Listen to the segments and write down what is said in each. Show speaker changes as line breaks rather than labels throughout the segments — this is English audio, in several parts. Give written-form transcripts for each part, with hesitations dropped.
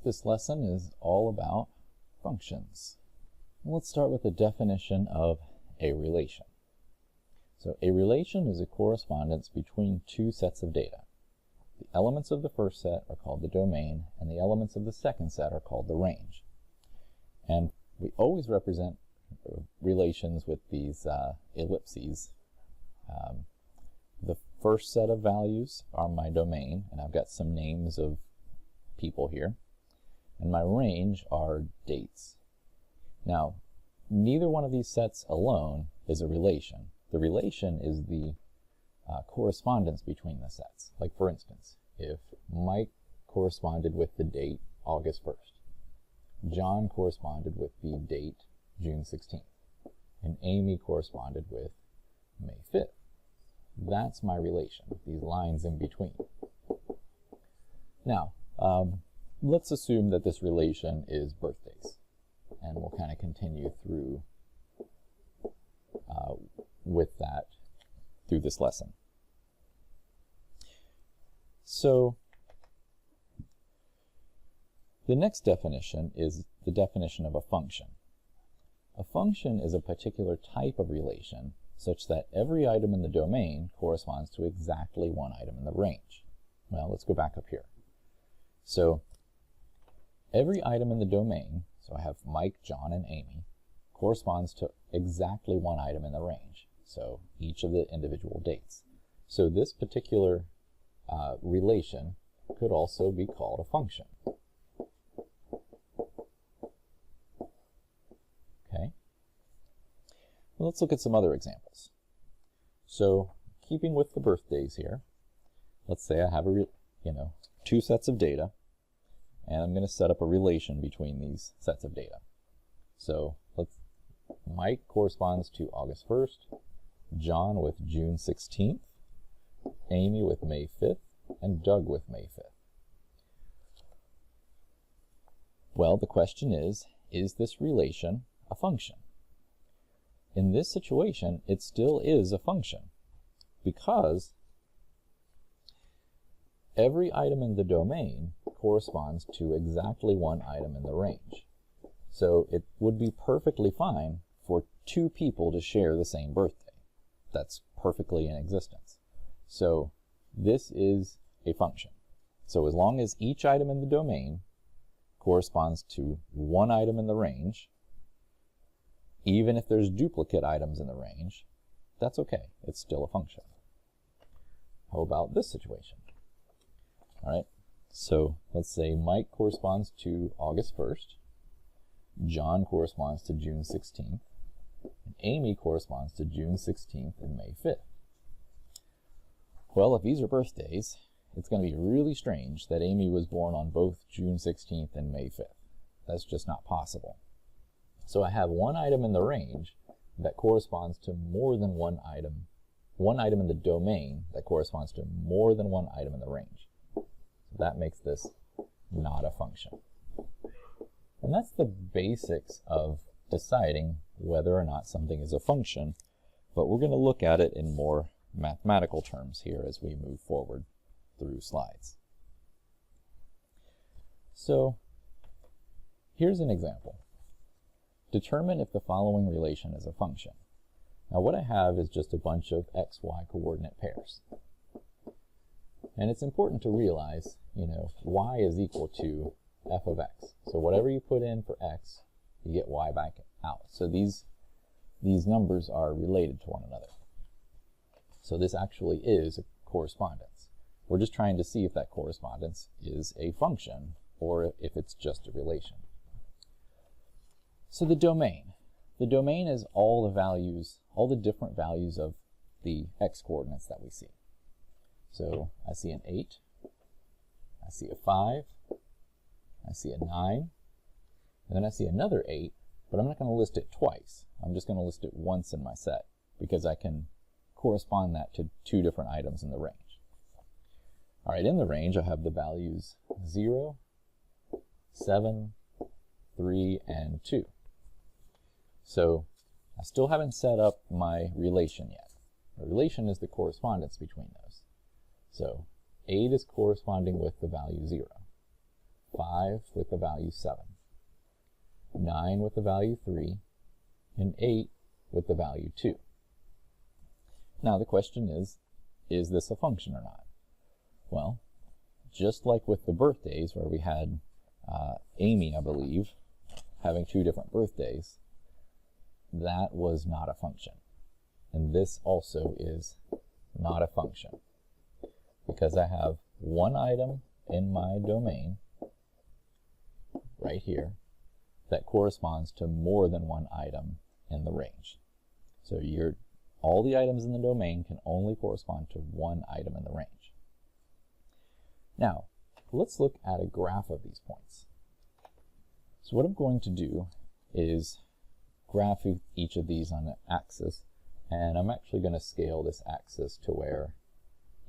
This lesson is all about functions. Let's start with the definition of a relation. So a relation is a correspondence between two sets of data. The elements of the first set are called the domain, and the elements of the second set are called the range. And we always represent relations with these ellipses. The first set of values are my domain, and I've got some names of people here. And my range are dates. Now, neither one of these sets alone is a relation. The relation is the correspondence between the sets. Like, for instance, if Mike corresponded with the date August 1st, John corresponded with the date June 16th, and Amy corresponded with May 5th. That's my relation, these lines in between. Now, let's assume that this relation is birthdays, and we'll kind of continue through with that through this lesson. So the next definition is the definition of a function. A function is a particular type of relation such that every item in the domain corresponds to exactly one item in the range. Well, let's go back up here. So every item in the domain, so I have Mike, John, and Amy, corresponds to exactly one item in the range, so each of the individual dates. So this particular relation could also be called a function. Okay. Well, let's look at some other examples. So keeping with the birthdays here, let's say I have two sets of data, and I'm going to set up a relation between these sets of data. So Mike corresponds to August 1st, John with June 16th, Amy with May 5th, and Doug with May 5th. Well, the question is this relation a function? In this situation, it still is a function, because every item in the domain corresponds to exactly one item in the range. So it would be perfectly fine for two people to share the same birthday. That's perfectly in existence. So this is a function. So as long as each item in the domain corresponds to one item in the range, even if there's duplicate items in the range, that's okay. It's still a function. How about this situation? All right, so let's say Mike corresponds to August 1st, John corresponds to June 16th, and Amy corresponds to June 16th and May 5th. Well, if these are birthdays, it's going to be really strange that Amy was born on both June 16th and May 5th. That's just not possible. So I have one item in the range that corresponds to more than one item in the domain that corresponds to more than one item in the range. So that makes this not a function. And that's the basics of deciding whether or not something is a function, but we're going to look at it in more mathematical terms here as we move forward through slides. So here's an example. Determine if the following relation is a function. Now what I have is just a bunch of x, y coordinate pairs. And it's important to realize, y is equal to f of x. So whatever you put in for x, you get y back out. So these numbers are related to one another. So this actually is a correspondence. We're just trying to see if that correspondence is a function or if it's just a relation. So the domain. The domain is all the different values of the x coordinates that we see. So I see an 8, I see a 5, I see a 9, and then I see another 8, but I'm not going to list it twice. I'm just going to list it once in my set because I can correspond that to two different items in the range. All right, in the range I have the values 0, 7, 3, and 2. So I still haven't set up my relation yet. The relation is the correspondence between those. So 8 is corresponding with the value 0. 5 with the value 7, 9 with the value 3, and 8 with the value 2. Now the question is this a function or not? Well, just like with the birthdays where we had Amy, I believe, having 2 different birthdays, that was not a function. And this also is not a function, because I have one item in my domain right here that corresponds to more than one item in the range. So all the items in the domain can only correspond to one item in the range. Now, let's look at a graph of these points. So what I'm going to do is graph each of these on an axis, and I'm actually going to scale this axis to where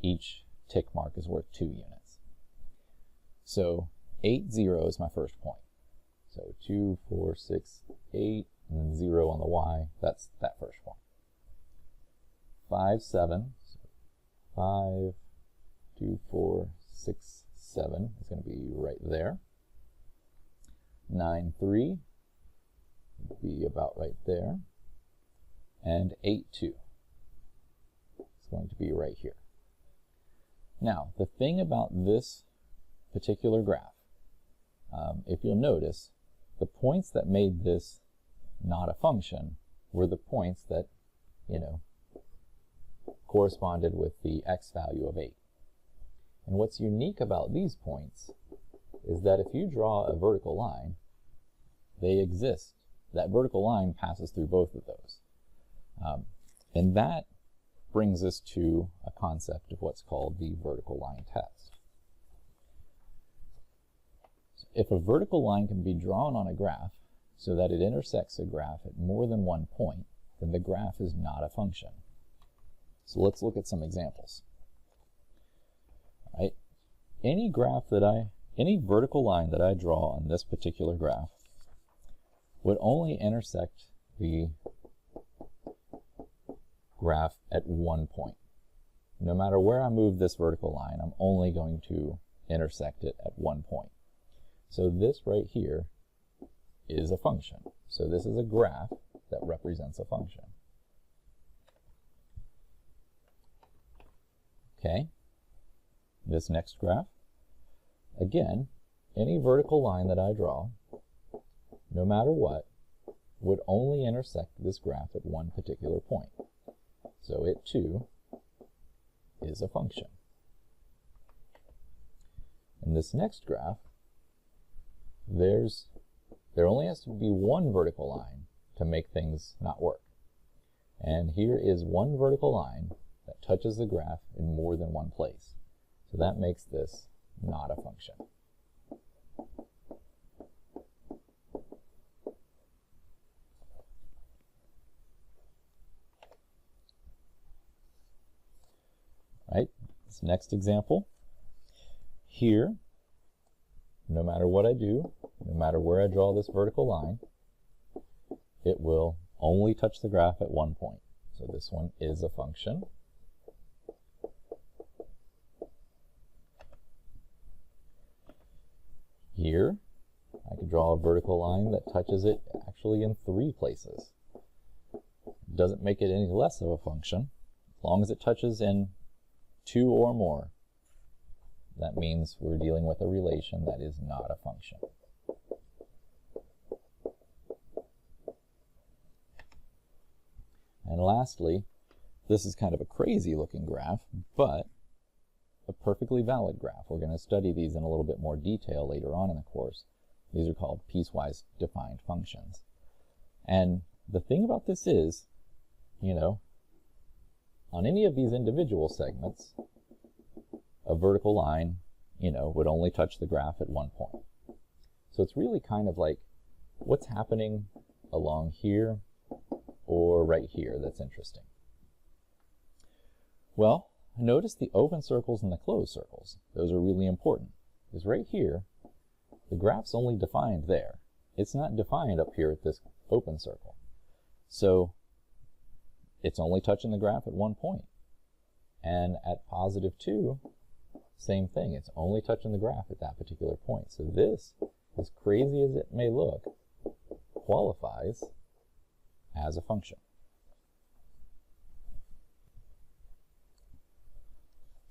each tick mark is worth 2 units. So 8, 0 is my first point. So 2, 4, 6, 8, and then 0 on the y, that's that first point. 5, 7, so 5, 2, 4, 6, 7 is going to be right there. 9, 3 would be about right there. And 8, 2 is going to be right here. Now, the thing about this particular graph, if you'll notice, the points that made this not a function were the points that, corresponded with the x value of 8. And what's unique about these points is that if you draw a vertical line, they exist. That vertical line passes through both of those. And that brings us to a concept of what's called the vertical line test. So if a vertical line can be drawn on a graph so that it intersects a graph at more than one point, then the graph is not a function. So let's look at some examples. All right. Any vertical line that I draw on this particular graph would only intersect the graph at one point. No matter where I move this vertical line, I'm only going to intersect it at one point. So this right here is a function. So this is a graph that represents a function. Okay, this next graph, again, any vertical line that I draw, no matter what, would only intersect this graph at one particular point. So it too is a function. In this next graph, there only has to be one vertical line to make things not work. And here is one vertical line that touches the graph in more than one place. So that makes this not a function. Right? This next example. Here, no matter what I do, no matter where I draw this vertical line, it will only touch the graph at one point. So this one is a function. Here, I could draw a vertical line that touches it actually in 3 places. Doesn't make it any less of a function. As long as it touches in 2 or more, that means we're dealing with a relation that is not a function. And lastly, this is kind of a crazy looking graph, but a perfectly valid graph. We're going to study these in a little bit more detail later on in the course. These are called piecewise defined functions. And the thing about this is, on any of these individual segments, a vertical line, would only touch the graph at one point. So it's really kind of like what's happening along here or right here that's interesting. Well, notice the open circles and the closed circles. Those are really important, because right here, the graph's only defined there. It's not defined up here at this open circle. So it's only touching the graph at one point. And at +2, same thing. It's only touching the graph at that particular point. So this, as crazy as it may look, qualifies as a function.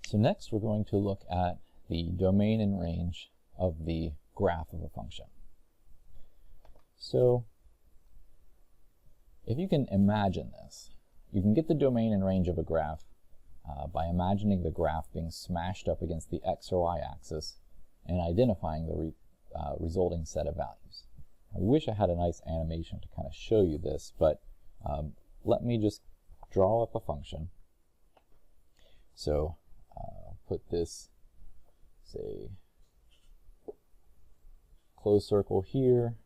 So next we're going to look at the domain and range of the graph of a function. So if you can imagine this, you can get the domain and range of a graph by imagining the graph being smashed up against the x or y axis and identifying the resulting set of values. I wish I had a nice animation to kind of show you this, but let me just draw up a function. So put this, say, closed circle here,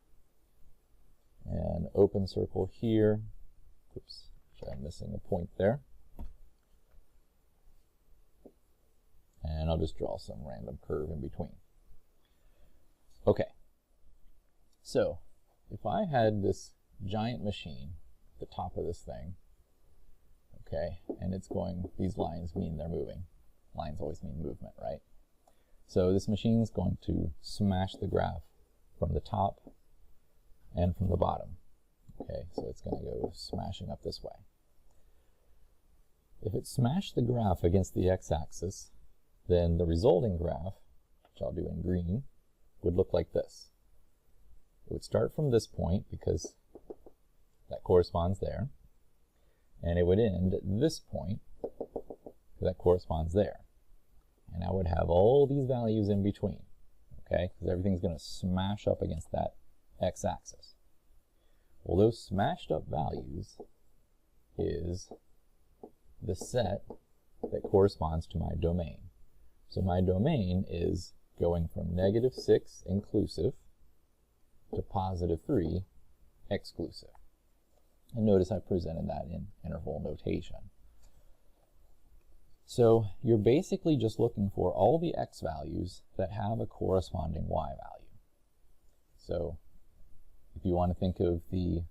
and open circle here. Oops, I'm missing a point there. And I'll just draw some random curve in between. Okay, so if I had this giant machine at the top of this thing, okay, and it's going, these lines mean they're moving. Lines always mean movement, right? So this machine is going to smash the graph from the top and from the bottom. Okay, so it's going to go smashing up this way. If it smashed the graph against the x-axis, then the resulting graph, which I'll do in green, would look like this. It would start from this point because that corresponds there, and it would end at this point because that corresponds there. And I would have all these values in between, okay, because everything's going to smash up against that x-axis. Well, those smashed up values is the set that corresponds to my domain. So my domain is going from -6 inclusive to +3 exclusive. And notice I presented that in interval notation. So you're basically just looking for all the x values that have a corresponding y value. So if you want to think of the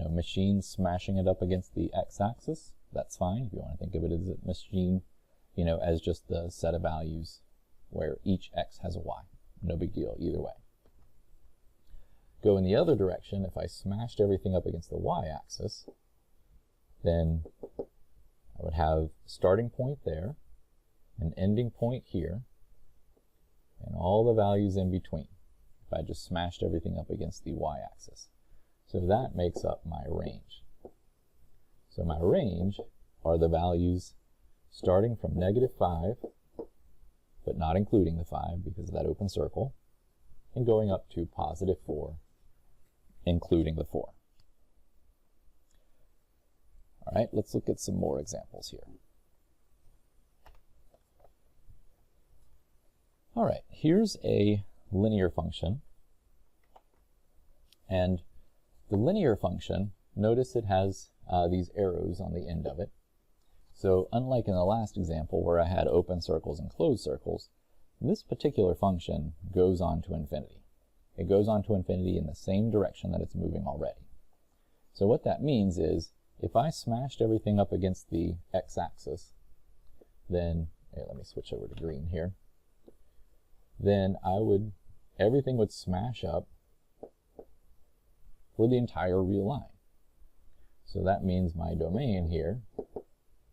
machine smashing it up against the x-axis, that's fine. If you want to think of it as a machine, as just the set of values where each x has a y, no big deal either way. Go in the other direction, if I smashed everything up against the y-axis, then I would have a starting point there, an ending point here, and all the values in between, if I just smashed everything up against the y-axis. So that makes up my range. So my range are the values starting from -5, but not including the 5 because of that open circle, and going up to +4, including the 4. All right, let's look at some more examples here. All right, here's a linear function. And the linear function, notice it has these arrows on the end of it. So unlike in the last example where I had open circles and closed circles, this particular function goes on to infinity. It goes on to infinity in the same direction that it's moving already. So what that means is, if I smashed everything up against the x-axis, then, let me switch over to green here, then everything would smash up for the entire real line. So that means my domain here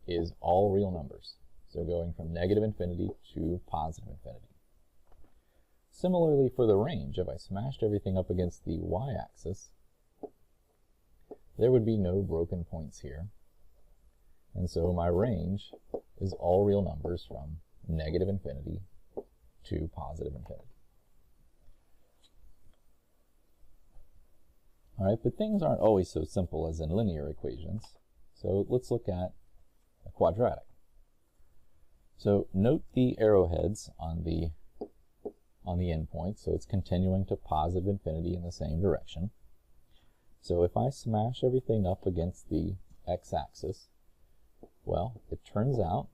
is all real numbers. So going from -infinity to +infinity. Similarly for the range, if I smashed everything up against the y-axis, there would be no broken points here. And so my range is all real numbers from -infinity to +infinity. All right, but things aren't always so simple as in linear equations. So let's look at a quadratic. So note the arrowheads on the endpoint, so it's continuing to +infinity in the same direction. So if I smash everything up against the x-axis, well, it turns out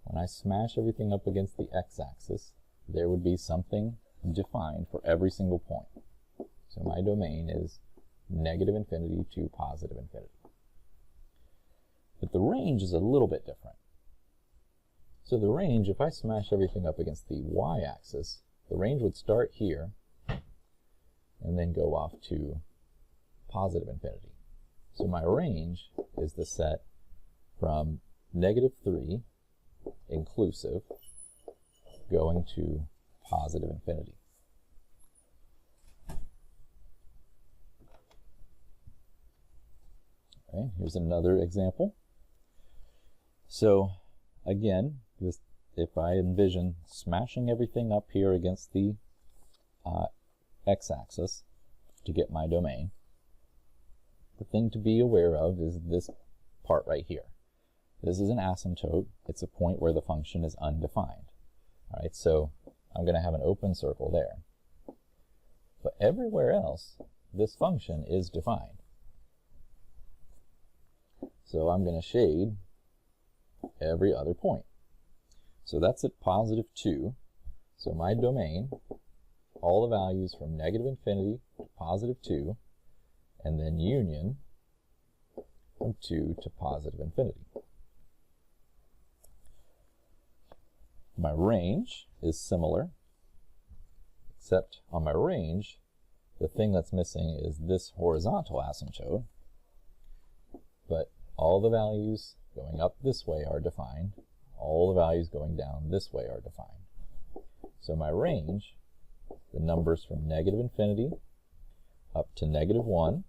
when I smash everything up against the x-axis, there would be something defined for every single point. So my domain is -infinity to +infinity. But the range is a little bit different. So the range, if I smash everything up against the y-axis, the range would start here and then go off to positive infinity. So my range is the set from -3 inclusive going to positive infinity. Okay, here's another example. So again, if I envision smashing everything up here against the x-axis to get my domain, the thing to be aware of is this part right here. This is an asymptote. It's a point where the function is undefined. All right, so I'm going to have an open circle there. But everywhere else, this function is defined. So I'm going to shade every other point. So that's at +2. So my domain, all the values from -infinity to +2, and then union from 2 to positive infinity. My range is similar, except on my range, the thing that's missing is this horizontal asymptote, but all the values going up this way are defined, all the values going down this way are defined. So my range, the numbers from -infinity up to -1,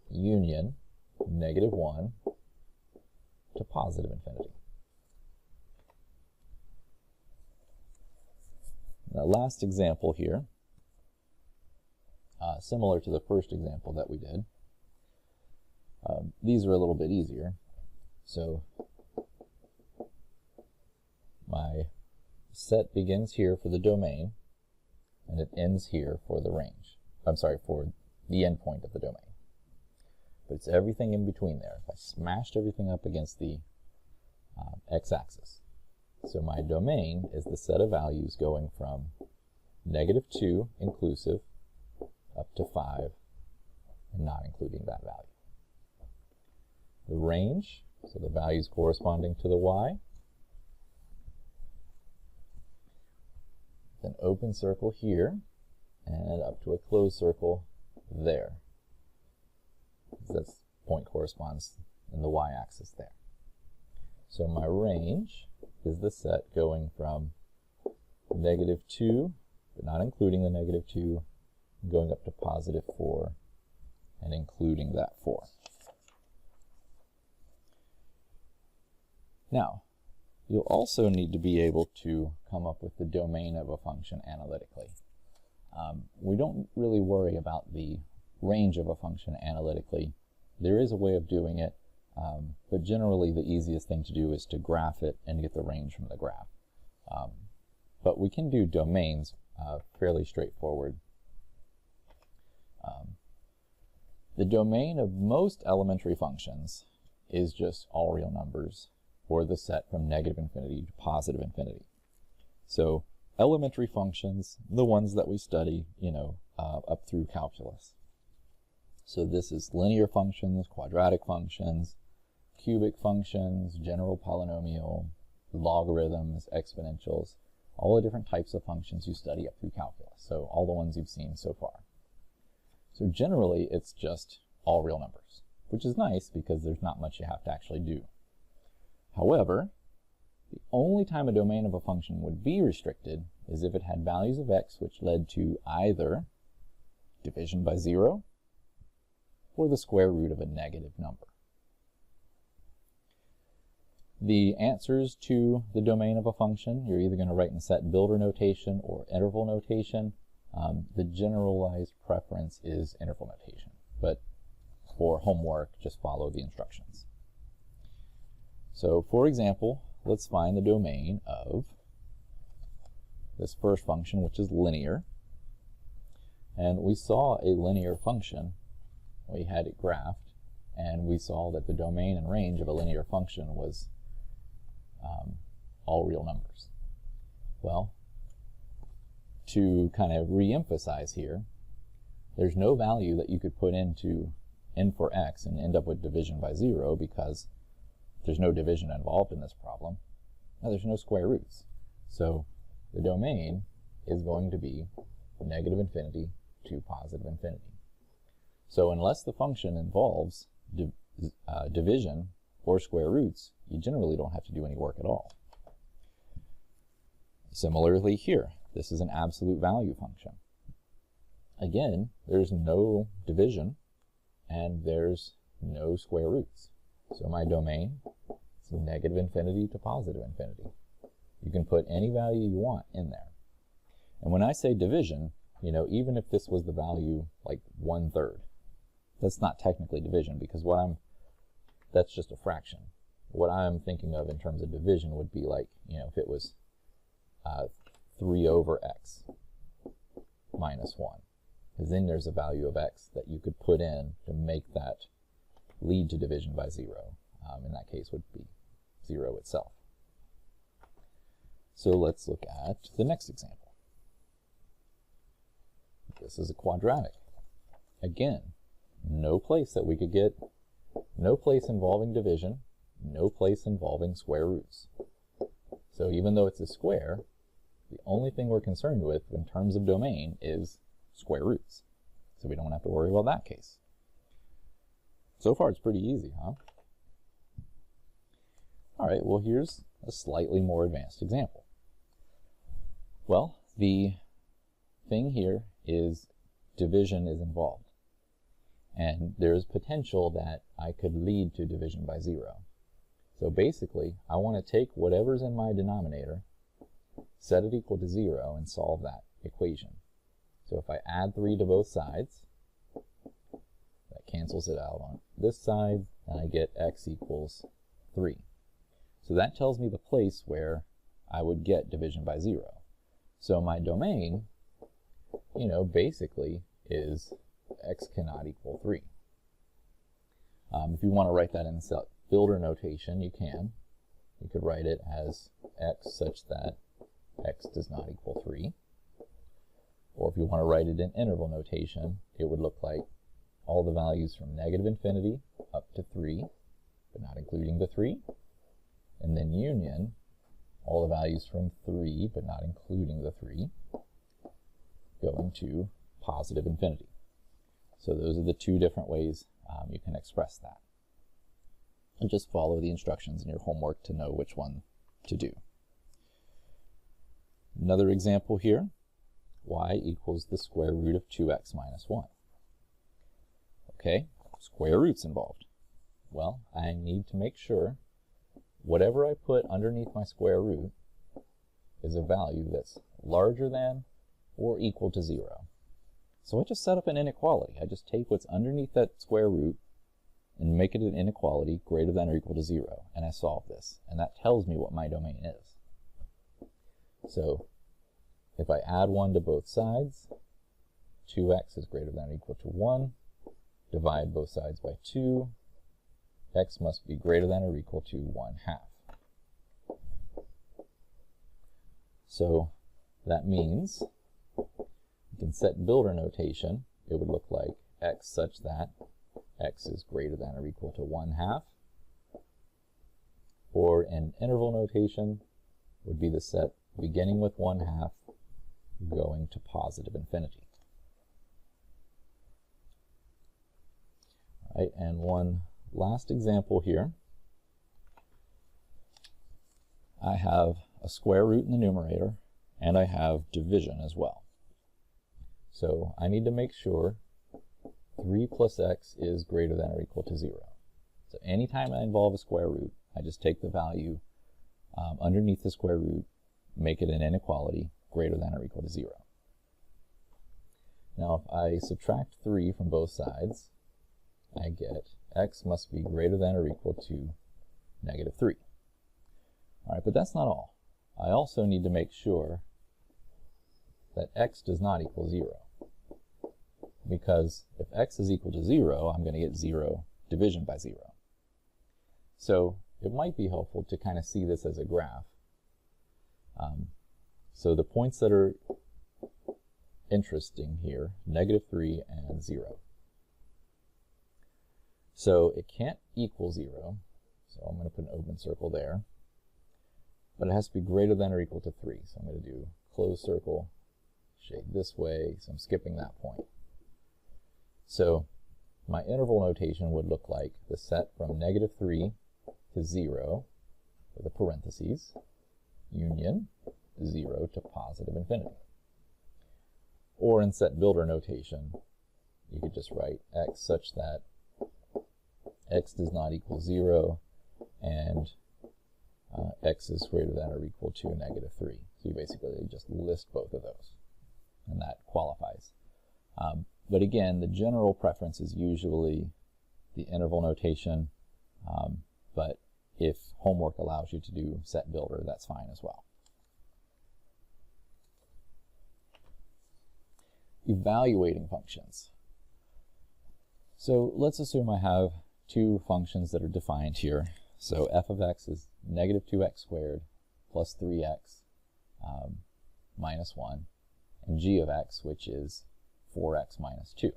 union -1 to positive infinity. The last example here, similar to the first example that we did. These are a little bit easier. So my set begins here for the domain, and it ends here for the range. I'm sorry, for the endpoint of the domain. But it's everything in between there. If I smashed everything up against the x-axis. So my domain is the set of values going from -2 inclusive up to 5 and not including that value. The range, so the values corresponding to the y. Then open circle here and up to a closed circle there. This point corresponds in the y-axis there. So my range is the set going from -2, but not including the -2, going up to +4 and including that 4. Now, you'll also need to be able to come up with the domain of a function analytically. We don't really worry about the range of a function analytically. There is a way of doing it, but generally the easiest thing to do is to graph it and get the range from the graph. But we can do domains fairly straightforward. The domain of most elementary functions is just all real numbers, or the set from -infinity to positive infinity. So elementary functions, the ones that we study, up through calculus. So this is linear functions, quadratic functions, cubic functions, general polynomial, logarithms, exponentials, all the different types of functions you study up through calculus. So all the ones you've seen so far. So generally it's just all real numbers, which is nice because there's not much you have to actually do. However, the only time a domain of a function would be restricted is if it had values of x which led to either division by 0 or the square root of a negative number. The answers to the domain of a function, you're either going to write in set builder notation or interval notation. The generalized preference is interval notation, but for homework, just follow the instructions. So, for example, let's find the domain of this first function, which is linear. And we saw a linear function. We had it graphed, and we saw that the domain and range of a linear function was all real numbers. Well, to kind of re-emphasize here, there's no value that you could put into n for x and end up with division by 0 because there's no division involved in this problem. Now there's no square roots. So the domain is going to be negative infinity to positive infinity. So unless the function involves division or square roots, you generally don't have to do any work at all. Similarly here, this is an absolute value function. Again, there's no division and there's no square roots. So my domain is negative infinity to positive infinity. You can put any value you want in there. And when I say division, you know, even if this was the value like 1/3, that's not technically division because that's just a fraction. What I'm thinking of in terms of division would be like, you know, if it was 3 over x minus 1. Because then there's a value of x that you could put in to make that lead to division by 0. In that case would be 0 itself. So let's look at the next example. This is a quadratic. Again, no place that we could get, no place involving division, no place involving square roots. So even though it's a square, the only thing we're concerned with in terms of domain is square roots. So we don't have to worry about that case. So far it's pretty easy, huh? All right, well here's a slightly more advanced example. Well, the thing here is division is involved. And there's potential that I could lead to division by 0. So basically, I want to take whatever's in my denominator, set it equal to 0, and solve that equation. So if I add 3 to both sides, that cancels it out on this side, and I get x equals 3. So that tells me the place where I would get division by 0. So my domain, you know, basically is x cannot equal 3. If you want to write that in builder notation, you can. You could write it as x such that x does not equal 3. Or if you want to write it in interval notation, it would look like all the values from negative infinity up to 3, but not including the 3. And then union, all the values from 3, but not including the 3, going to positive infinity. So those are the two different ways you can express that. And just follow the instructions in your homework to know which one to do. Another example here, y equals the square root of 2x minus 1. Okay, square roots involved. Well, I need to make sure whatever I put underneath my square root is a value that's larger than or equal to 0. So I just set up an inequality. I just take what's underneath that square root and make it an inequality greater than or equal to 0. And I solve this. And that tells me what my domain is. So if I add 1 to both sides, 2x is greater than or equal to 1. Divide both sides by 2. X must be greater than or equal to 1/2. So that means you can set builder notation. It would look like x such that x is greater than or equal to 1/2. Or in interval notation would be the set beginning with 1/2 going to positive infinity. All right, and one last example here. I have a square root in the numerator, and I have division as well. So I need to make sure 3 plus x is greater than or equal to 0. So anytime I involve a square root, I just take the value underneath the square root, make it an inequality greater than or equal to 0. Now if I subtract 3 from both sides, I get x must be greater than or equal to negative 3. All right, but that's not all. I also need to make sure that x does not equal 0. Because if x is equal to 0, I'm going to get 0 division by 0. So it might be helpful to kind of see this as a graph. So the points that are interesting here, negative 3 and 0. So it can't equal 0, so I'm going to put an open circle there. but it has to be greater than or equal to 3. So I'm going to do closed circle, shade this way, so I'm skipping that point. So my interval notation would look like the set from -3 to 0 with a parentheses, union 0 to positive infinity. Or in set builder notation, you could just write x such that x does not equal 0 and x is greater than or equal to -3. So you basically just list both of those, and that qualifies. But again, the general preference is usually the interval notation, but if homework allows you to do set builder, that's fine as well. Evaluating functions. So let's assume I have two functions that are defined here. So f of x is -2x squared plus 3x minus 1, and g of x, which is 4x minus 2.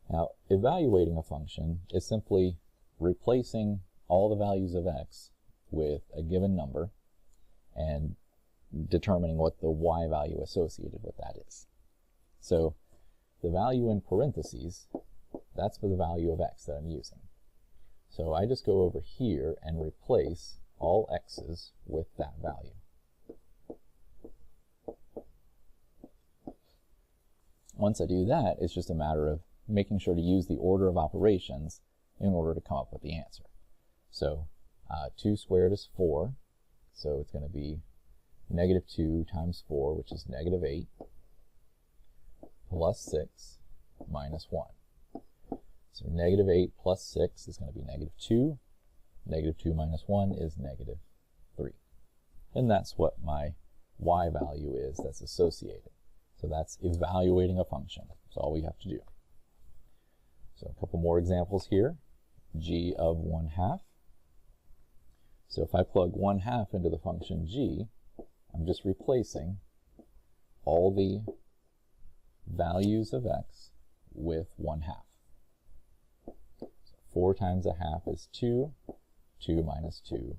Now, evaluating a function is simply replacing all the values of x with a given number and determining what the y value associated with that is. So the value in parentheses, that's for the value of x that I'm using. So I just go over here and replace all x's with that value. Once I do that, it's just a matter of making sure to use the order of operations in order to come up with the answer. So 2 squared is 4, so it's going to be -2 times 4, which is -8, plus 6 minus 1. So -8 plus 6 is going to be -2. -2 minus 1 is -3. And that's what my y value is that's associated. So that's evaluating a function. That's all we have to do. So a couple more examples here. G of 1/2. So if I plug 1/2 into the function g, I'm just replacing all the values of x with 1/2. So 4 times 1/2 is 2. 2 minus 2.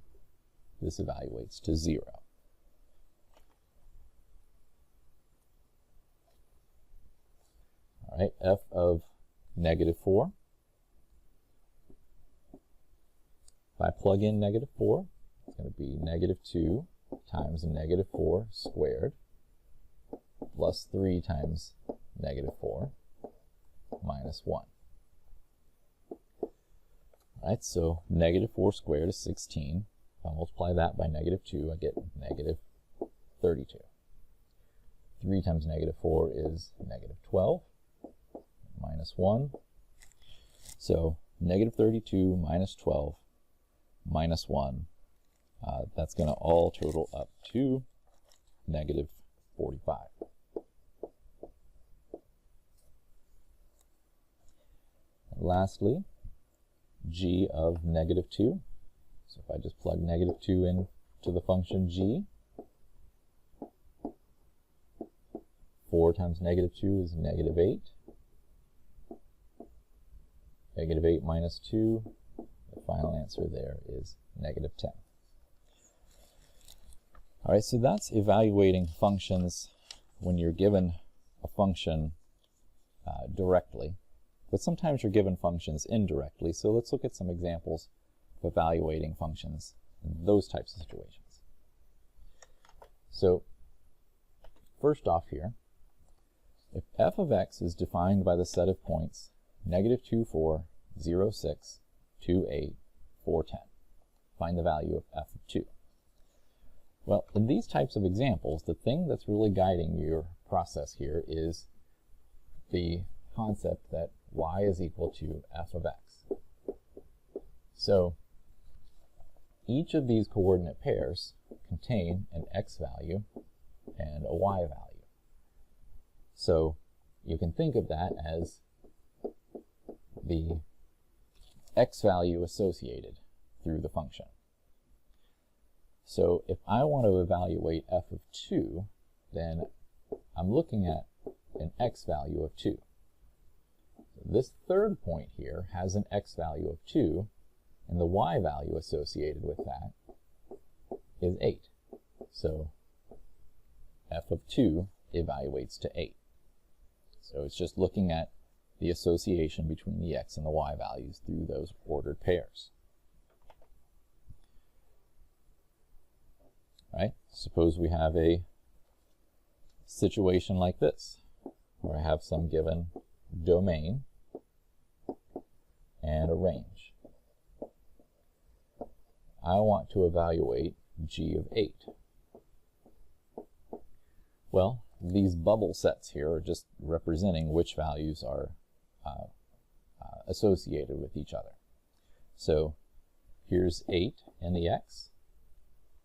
This evaluates to 0. All right, f of -4. If I plug in -4, it's going to be -2 times -4 squared plus 3 times -4 minus 1. All right, so -4 squared is 16. If I multiply that by -2, I get -32. 3 times -4 is -12 minus 1. So -32 minus 12 minus 1, that's going to all total up to -45. And lastly, g of -2. So if I just plug -2 into the function g, 4 times -2 is -8. -8 minus 2, the final answer there is -10. All right, so that's evaluating functions when you're given a function directly, but sometimes you're given functions indirectly. So let's look at some examples of evaluating functions in those types of situations. So first off here, if f of x is defined by the set of points -2, 4, 0, 6, 2, 8, 4, 10. Find the value of f of 2. Well, in these types of examples, the thing that's really guiding your process here is the concept that y is equal to f of x. So each of these coordinate pairs contain an x value and a y value. So you can think of that as the x value associated through the function. So if I want to evaluate f of 2, then I'm looking at an x value of 2. This third point here has an x value of 2, and the y value associated with that is 8. So f of 2 evaluates to 8. So it's just looking at the association between the x and the y values through those ordered pairs. Right? Suppose we have a situation like this, where I have some given domain and a range. I want to evaluate g of 8. Well, these bubble sets here are just representing which values are associated with each other. So here's 8 in the x,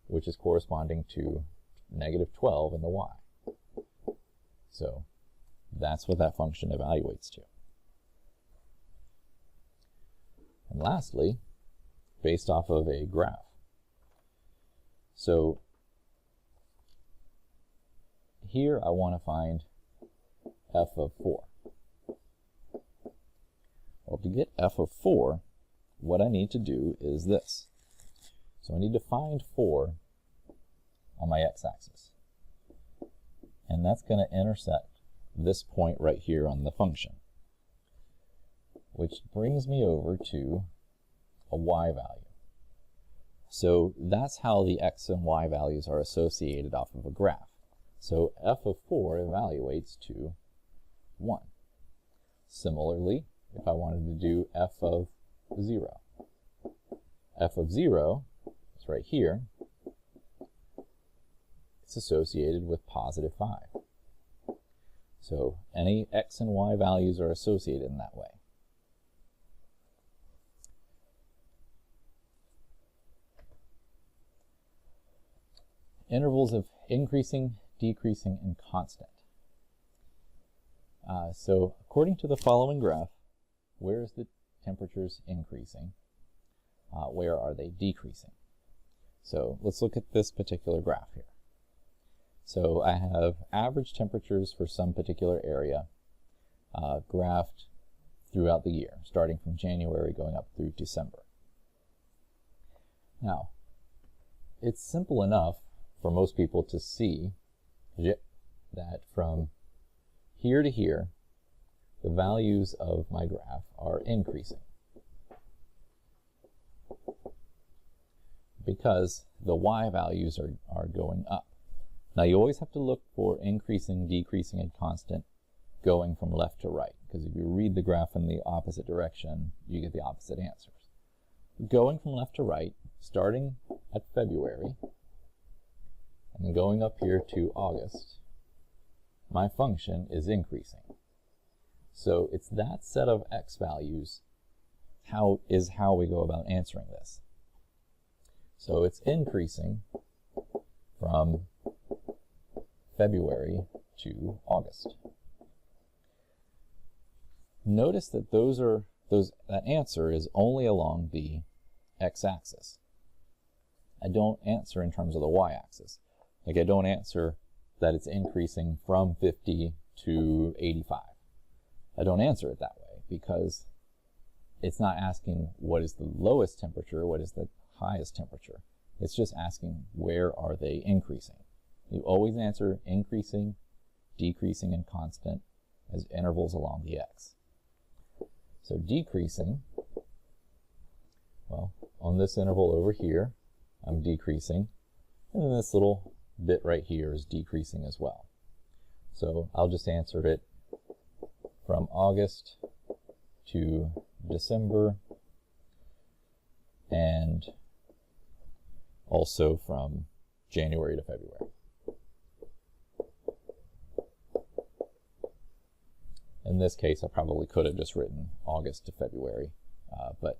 which is corresponding to negative 12 in the y. So that's what that function evaluates to. And lastly, based off of a graph. So here I want to find f of 4. Well, to get f of 4, what I need to do is this. So I need to find 4 on my x-axis. And that's going to intersect this point right here on the function, which brings me over to a y value. So that's how the x and y values are associated off of a graph. So f of 4 evaluates to 1. Similarly, if I wanted to do f of 0. F of 0 is right here. It's associated with positive 5. So any x and y values are associated in that way. Intervals of increasing, decreasing, and constant. So according to the following graph, where is the temperatures increasing? Where are they decreasing? So let's look at this particular graph here. So I have average temperatures for some particular area graphed throughout the year, starting from January going up through December. Now, it's simple enough for most people to see that from here to here, the values of my graph are increasing, because the y values are going up. Now you always have to look for increasing, decreasing, and constant going from left to right, because if you read the graph in the opposite direction, you get the opposite answers. Going from left to right, starting at February, and then going up here to August, my function is increasing. So it's that set of x values how we go about answering this. So it's increasing from February to August. Notice that that answer is only along the x-axis. I don't answer in terms of the y-axis. Like I don't answer that it's increasing from 50 to 85. I don't answer it that way because it's not asking what is the lowest temperature, what is the highest temperature. It's just asking where are they increasing. You always answer increasing, decreasing, and constant as intervals along the x. So decreasing, well, on this interval over here, I'm decreasing, and then this little bit right here is decreasing as well. So I'll just answer it from August to December, and also from January to February. In this case, I probably could have just written August to February, but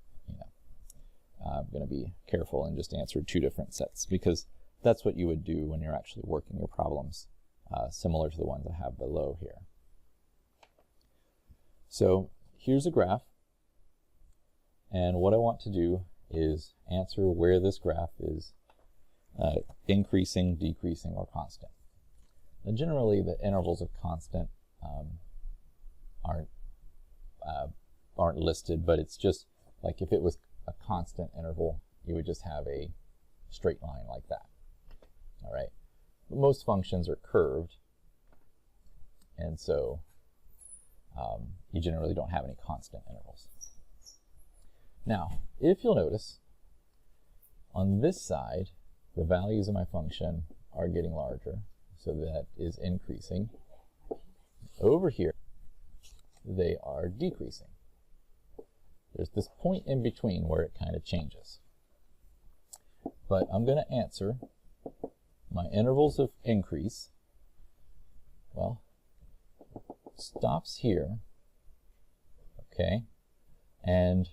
I'm going to be careful and just answer two different sets, because that's what you would do when you're actually working your problems, similar to the ones I have below here. So here's a graph, and what I want to do is answer where this graph is increasing, decreasing, or constant. Now, generally, the intervals of constant aren't listed, but it's just like if it was a constant interval, you would just have a straight line like that. All right, but most functions are curved, and so you generally don't have any constant intervals. Now, if you'll notice, on this side, the values of my function are getting larger, so that is increasing. Over here, they are decreasing. There's this point in between where it kind of changes. But I'm going to answer my intervals of increase, well, stops here, okay, and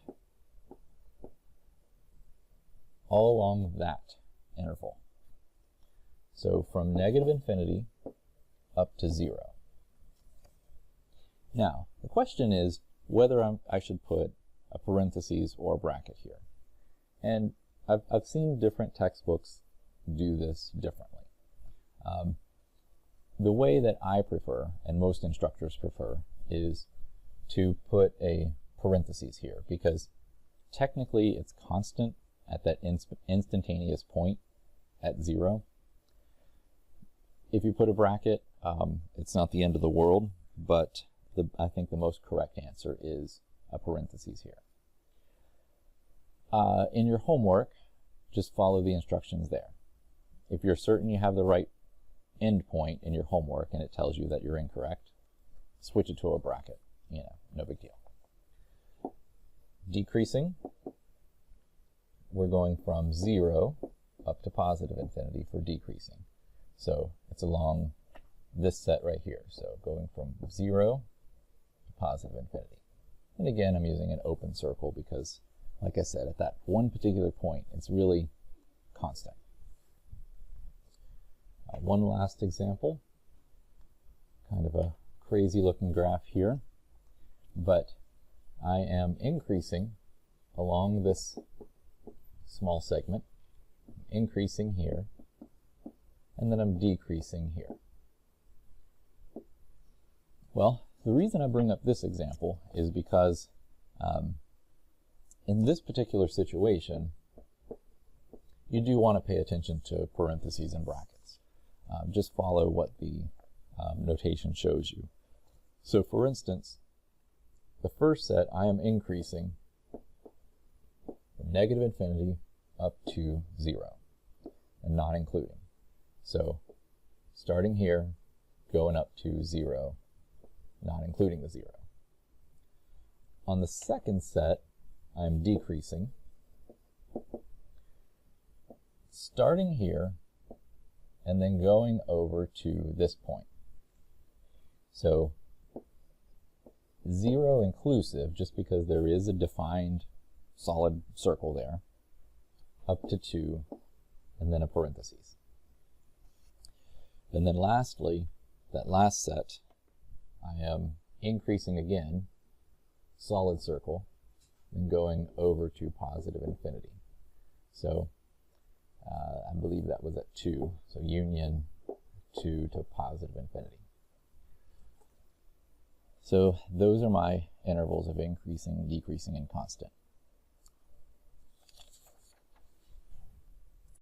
all along that interval. So from negative infinity up to 0. Now, the question is whether I should put a parentheses or a bracket here. And I've seen different textbooks do this differently. The way that I prefer, and most instructors prefer, is to put a parentheses here, because technically it's constant at that instantaneous point at 0. If you put a bracket, it's not the end of the world, but I think the most correct answer is a parentheses here. In your homework, just follow the instructions there. If you're certain you have the right end point in your homework and it tells you that you're incorrect, switch it to a bracket. No big deal. Decreasing, we're going from 0 up to positive infinity for decreasing. So it's along this set right here. So going from 0 to positive infinity. And again, I'm using an open circle because, like I said, at that one particular point, it's really constant. One last example, kind of a crazy looking graph here, but I am increasing along this small segment, increasing here, and then I'm decreasing here. Well, the reason I bring up this example is because in this particular situation, you do want to pay attention to parentheses and brackets. Just follow what the notation shows you. So for instance, the first set I am increasing from negative infinity up to 0 and not including. So starting here, going up to 0, not including the 0. On the second set, I'm decreasing, starting here, and then going over to this point. So 0 inclusive, just because there is a defined solid circle there, up to 2, and then a parentheses. And then lastly, that last set, I am increasing again, solid circle, and going over to positive infinity. So I believe that was at 2, so union 2 to positive infinity. So those are my intervals of increasing, decreasing, and constant.